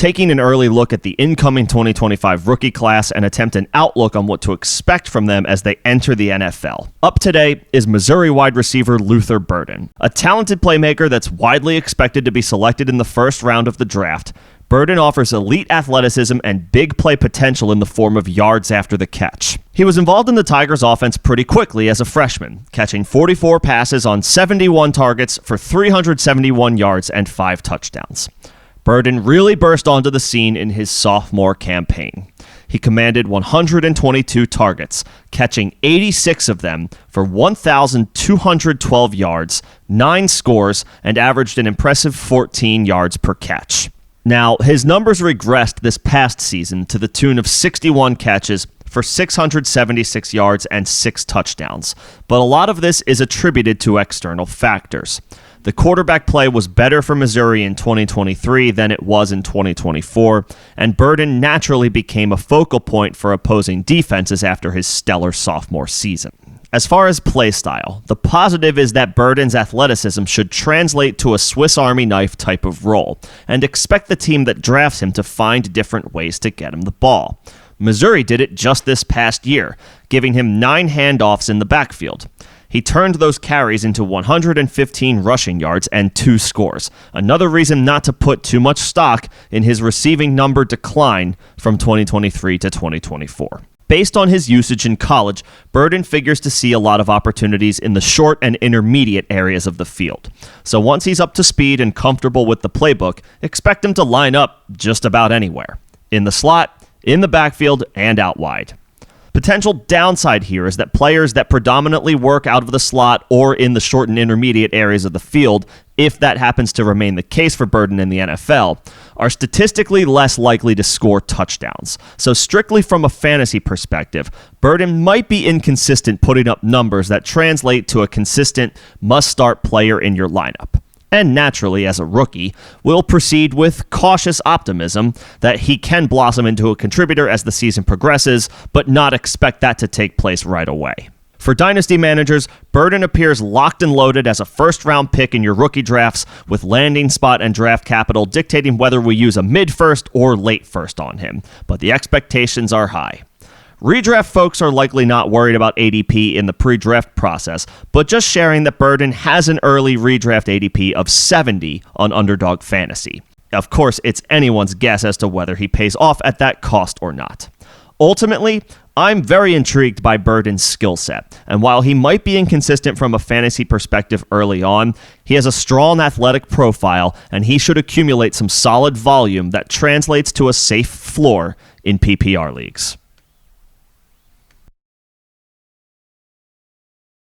taking an early look at the incoming 2025 rookie class and attempt an outlook on what to expect from them as they enter the NFL. Up today is Missouri wide receiver Luther Burden, a talented playmaker that's widely expected to be selected in the first round of the draft. Burden offers elite athleticism and big play potential in the form of yards after the catch. He was involved in the Tigers' offense pretty quickly as a freshman, catching 44 passes on 71 targets for 371 yards and 5 touchdowns. Burden really burst onto the scene in his sophomore campaign. He commanded 122 targets, catching 86 of them for 1,212 yards, 9 scores, and averaged an impressive 14 yards per catch. Now, his numbers regressed this past season to the tune of 61 catches for 676 yards and 6 touchdowns, but a lot of this is attributed to external factors. The quarterback play was better for Missouri in 2023 than it was in 2024, and Burden naturally became a focal point for opposing defenses after his stellar sophomore season. As far as play style, the positive is that Burden's athleticism should translate to a Swiss Army knife type of role, and expect the team that drafts him to find different ways to get him the ball. Missouri did it just this past year, giving him 9 handoffs in the backfield. He turned those carries into 115 rushing yards and 2 scores, another reason not to put too much stock in his receiving number decline from 2023 to 2024. Based on his usage in college, Burden figures to see a lot of opportunities in the short and intermediate areas of the field. So once he's up to speed and comfortable with the playbook, expect him to line up just about anywhere. In the slot, in the backfield, and out wide. Potential downside here is that players that predominantly work out of the slot or in the short and intermediate areas of the field, if that happens to remain the case for Burden in the NFL, are statistically less likely to score touchdowns. So strictly from a fantasy perspective, Burden might be inconsistent putting up numbers that translate to a consistent must-start player in your lineup. And naturally, as a rookie, we'll proceed with cautious optimism that he can blossom into a contributor as the season progresses, but not expect that to take place right away. For dynasty managers, Burden appears locked and loaded as a first-round pick in your rookie drafts, with landing spot and draft capital dictating whether we use a mid-first or late-first on him, but the expectations are high. Redraft folks are likely not worried about ADP in the pre-draft process, but just sharing that Burden has an early redraft ADP of 70 on Underdog Fantasy. Of course, it's anyone's guess as to whether he pays off at that cost or not. Ultimately, I'm very intrigued by Burden's skill set, and while he might be inconsistent from a fantasy perspective early on, he has a strong athletic profile, and he should accumulate some solid volume that translates to a safe floor in PPR leagues.